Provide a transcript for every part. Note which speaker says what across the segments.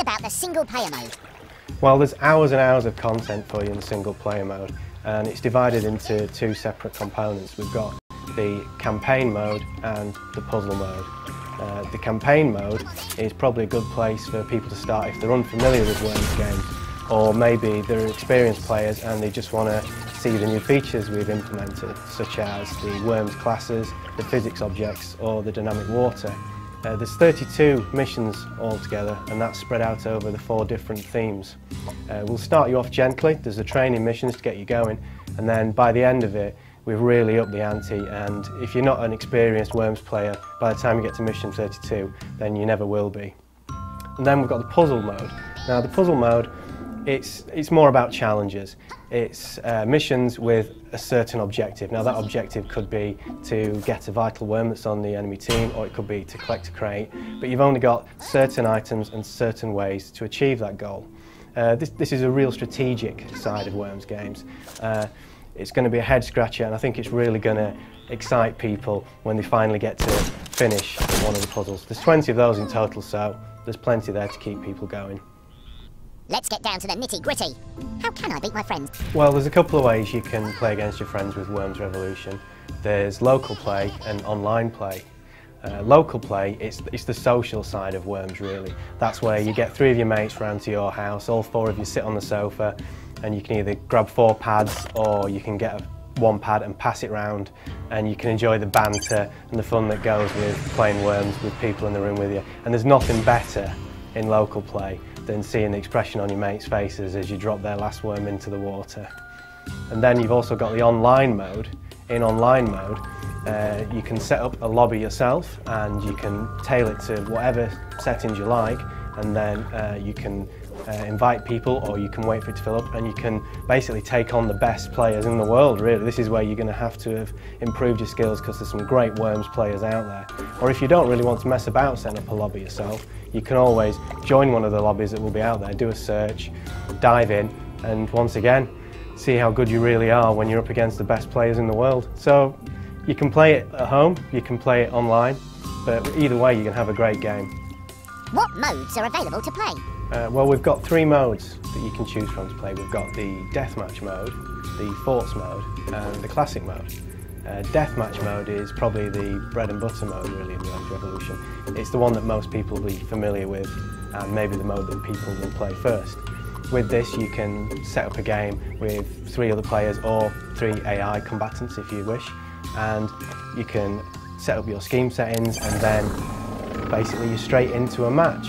Speaker 1: about the single player mode.
Speaker 2: Well, there's hours and hours of content for you in the single player mode, and it's divided into two separate components. We've got the campaign mode and the puzzle mode. The campaign mode is probably a good place for people to start if they're unfamiliar with Worms games, or maybe they're experienced players and they just want to see the new features we've implemented, such as the Worms classes, the physics objects, or the dynamic water. There's 32 missions altogether, and that's spread out over the 4 different themes. We'll start you off gently. There's the training missions to get you going, and then by the end of it we've really upped the ante, and if you're not an experienced Worms player, by the time you get to mission 32 then you never will be. And then we've got the puzzle mode. Now the puzzle mode, it's more about challenges. It's missions with a certain objective. Now that objective could be to get a vital worm that's on the enemy team, or it could be to collect a crate, but you've only got certain items and certain ways to achieve that goal. This is a real strategic side of Worms games. It's going to be a head scratcher, and I think it's really going to excite people when they finally get to finish one of the puzzles. There's 20 of those in total, so there's plenty there to keep people going.
Speaker 1: Let's get down to the nitty-gritty. How can I beat my friends?
Speaker 2: Well, there's a couple of ways you can play against your friends with Worms Revolution. There's local play and online play. Local play, it's the social side of Worms really. That's where you get 3 of your mates round to your house, all 4 of you sit on the sofa, and you can either grab 4 pads or you can get 1 pad and pass it round, and you can enjoy the banter and the fun that goes with playing Worms with people in the room with you. And there's nothing better in local play than seeing the expression on your mates' faces as you drop their last worm into the water. And then you've also got the online mode. In online mode, you can set up a lobby yourself and you can tailor it to whatever settings you like, and then you can invite people, or you can wait for it to fill up, and you can basically take on the best players in the world really. This is where you're going to have improved your skills, because there's some great Worms players out there. Or if you don't really want to mess about setting up a lobby yourself, you can always join one of the lobbies that will be out there, do a search, dive in, and once again see how good you really are when you're up against the best players in the world. So you can play it at home, you can play it online, but either way you can have a great game.
Speaker 1: What modes are available to play?
Speaker 2: Well, we've got 3 modes that you can choose from to play. We've got the deathmatch mode, the forts mode, and the classic mode. Deathmatch mode is probably the bread and butter mode really in Worms Revolution. It's the one that most people will be familiar with, and maybe the mode that people will play first. With this you can set up a game with 3 other players, or 3 AI combatants if you wish, and you can set up your scheme settings, and then basically you're straight into a match.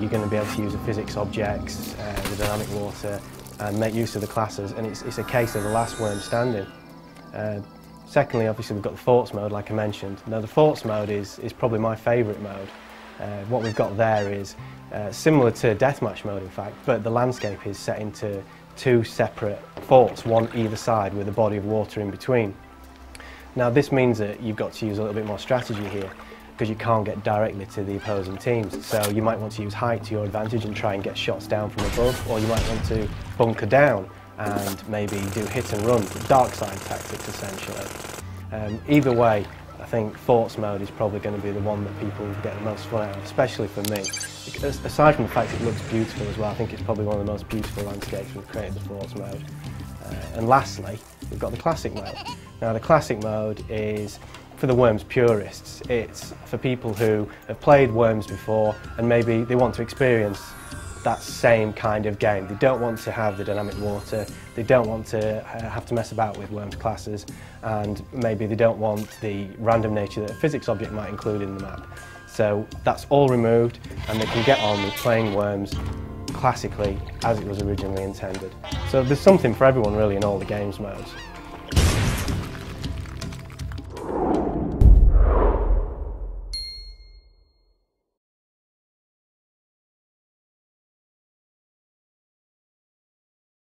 Speaker 2: You're going to be able to use the physics objects, the dynamic water, and make use of the classes, and it's a case of the last worm standing. Secondly, obviously we've got the forts mode like I mentioned. Now the forts mode is probably my favourite mode. What we've got there is similar to deathmatch mode in fact, but the landscape is set into 2 separate forts, one either side with a body of water in between. Now this means that you've got to use a little bit more strategy here, because you can't get directly to the opposing teams. So you might want to use height to your advantage and try and get shots down from above, or you might want to bunker down and maybe do hit and run, dark side tactics essentially. Either way, I think forts mode is probably going to be the one that people get the most fun out of, especially for me. Aside from the fact it looks beautiful as well, I think it's probably one of the most beautiful landscapes we've created, the forts mode. And lastly, we've got the classic mode. Now the classic mode is for the Worms purists. It's for people who have played Worms before and maybe they want to experience that same kind of game. They don't want to have the dynamic water, they don't want to have to mess about with Worms classes, and maybe they don't want the random nature that a physics object might include in the map. So that's all removed, and they can get on with playing Worms classically as it was originally intended. So there's something for everyone really in all the games modes.